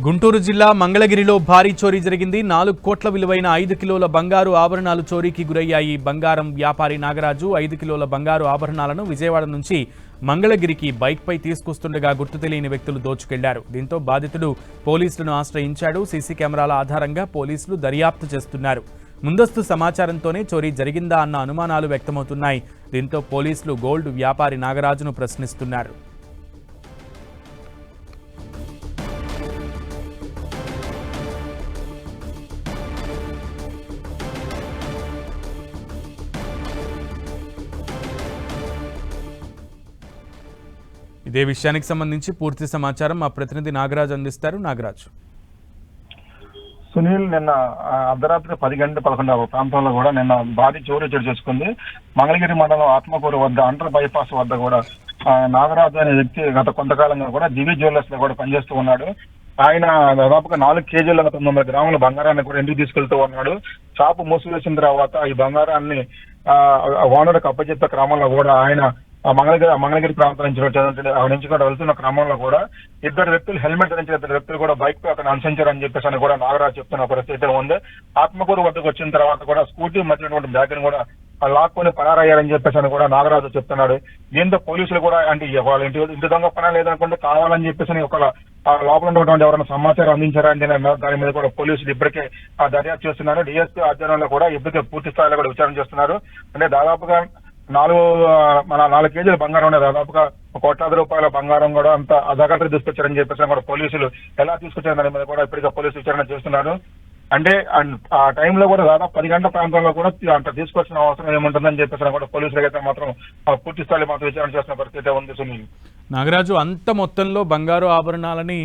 గుంటూరు జిల్లా మంగళగిరిలో భారీ చోరీ జరిగింది. 4 కోట్ల విలువైన 5 కిలోల బంగారు ఆభరణాలు చోరీకి గురయ్యాయి. బంగారం వ్యాపారి నాగరాజు 5 కిలోల బంగారు ఆభరణాలను విజయవాడ నుంచి మంగళగిరికి బైక్పై తీసుకొస్తుండగా గుర్తు తెలియని వ్యక్తులు దోచుకెళ్లారు. దీంతో బాధితుడు పోలీసులను ఆశ్రయించాడు. సీసీ కెమెరాల ఆధారంగా పోలీసులు దర్యాప్తు చేస్తున్నారు. ముందస్తు సమాచారంతోనే చోరీ జరిగిందా అన్న అనుమానాలు వ్యక్తమవుతున్నాయి. దీంతో పోలీసులు గోల్డ్ వ్యాపారి నాగరాజును ప్రశ్నిస్తున్నారు. ఇదే విషయానికి సంబంధించి పూర్తి సమాచారం మా ప్రతినిధి నాగరాజు అందిస్తారు. నాగరాజు. సునీల్, నిన్న అర్ధరాత్రి 10 గంటల 11 ప్రాంతంలో కూడా నిన్న భారీ చోరీ చోటు చేసుకుంది. మంగళగిరి మండలం ఆత్మకూరు వద్ద అండర్ బైపాస్ వద్ద కూడా నాగరాజు అనే వ్యక్తి గత కొంతకాలంగా కూడా దివి జ్యువెలర్స్ లో కూడా పనిచేస్తూ ఉన్నాడు. ఆయన దాదాపుగా 4 కేజీల 900 గ్రాముల బంగారాన్ని కూడా ఇంటికి తీసుకెళ్తూ ఉన్నాడు. షాపు మూసివేసిన తర్వాత ఈ బంగారాన్ని ఓనర్కి అప్పచెప్పే క్రమంలో కూడా ఆయన మంగళగిరి ప్రాంతం నుంచి కూడా వెళ్తున్న క్రమంలో కూడా ఇద్దరు వ్యక్తులు హెల్మెట్ ధరించిన ఇద్దరు వ్యక్తులు కూడా బైక్ పై అక్కడ అనుసరించారని చెప్పేసి అని కూడా నాగరాజు చెప్తున్న పరిస్థితి ఉంది. ఆత్మకూరు వద్దకు వచ్చిన తర్వాత కూడా స్కూటీ మధ్యటువంటి బ్యాగ్ ని కూడా లాక్కొని పరారయ్యారని చెప్పేసి అని కూడా నాగరాజు చెప్తున్నాడు. దీంతో పోలీసులు కూడా అంటే వాళ్ళ ఇంటి దొంగ పని లేదనుకుంటే కావాలని చెప్పేసి ఒక లోపల ఉన్నటువంటి ఎవరైనా సమాచారం అందించారంటే దాని మీద కూడా పోలీసులు ఇప్పటికే దర్యాప్తు చేస్తున్నారు. డిఎస్పీ ఆధ్వర్యంలో కూడా ఇప్పటికే పూర్తి స్థాయిలో కూడా విచారణ చేస్తున్నారు. అంటే దాదాపుగా 4 కేజీల బంగారం ఉండే దాదాపుగా ₹1,00,00,000 బంగారం కూడా అంత అజాగ్రత్తగా తీసుకొచ్చారని చెప్పేసి కూడా పోలీసులు ఎలా తీసుకొచ్చారు దాని మీద కూడా ఇప్పటికే పోలీసులు విచారణ చేస్తున్నారు. అంటే ఆ టైంలో కూడా దాదాపు 10 గంటల ప్రాంతంలో కూడా అంత తీసుకొచ్చిన అవసరం ఏముంటుందని చెప్పేసి కూడా పోలీసులు అయితే మాత్రం పూర్తి స్థాయిలో మాత్రం విచారణ చేస్తున్న పరిస్థితి ఉంది. సునీల్, నాగరాజు, అంత మొత్తంలో బంగారు ఆభరణాలని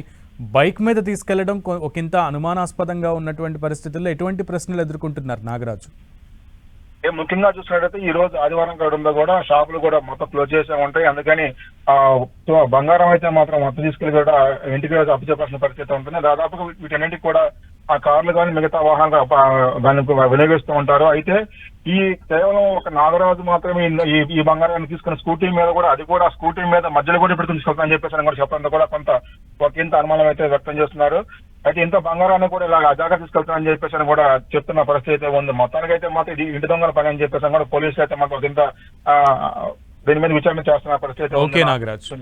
బైక్ మీద తీసుకెళ్లడం ఒకంత అనుమానాస్పదంగా ఉన్నటువంటి పరిస్థితుల్లో ఎటువంటి ప్రశ్నలు ఎదుర్కొంటున్నారు నాగరాజు? ముఖ్యంగా చూసినట్టయితే ఈ రోజు ఆదివారం కావడంలో కూడా షాపులు కూడా మొత్తం క్లోజ్ చేసే ఉంటాయి. అందుకని బంగారం అయితే మాత్రం మొత్తం తీసుకెళ్లి కూడా ఇంటికి అప్పచెప్పాల్సిన పరిస్థితి ఉంటుంది. దాదాపుగా వీటన్నింటికి కూడా ఆ కార్లు కానీ మిగతా వాహనాలు దానికి వినియోగిస్తూ ఉంటారు. అయితే ఈ కేవలం ఒక నాగరాజు మాత్రమే ఈ బంగారాన్ని తీసుకున్న స్కూటీ మీద కూడా అది కూడా స్కూటీ మీద మధ్యలో కూడా ఇప్పుడు తీసుకెళ్తానని చెప్పేసి కూడా చెప్పడంతో కూడా ఇంత అనుమానం అయితే వ్యక్తం చేస్తున్నారు. అయితే ఇంత బంగారాన్ని కూడా ఇలా అజాగ్రత్త తీసుకెళ్తానని చెప్పేసి కూడా చెప్తున్న పరిస్థితి అయితే ఉంది. మొత్తానికి అయితే మాత్రం ఇది ఇంటి దొంగల పని అని చెప్పేసి కూడా పోలీసులు అయితే మాత్రం దీని మీద విచారణ చేస్తున్న పరిస్థితి. ఓకే నాగరాజు.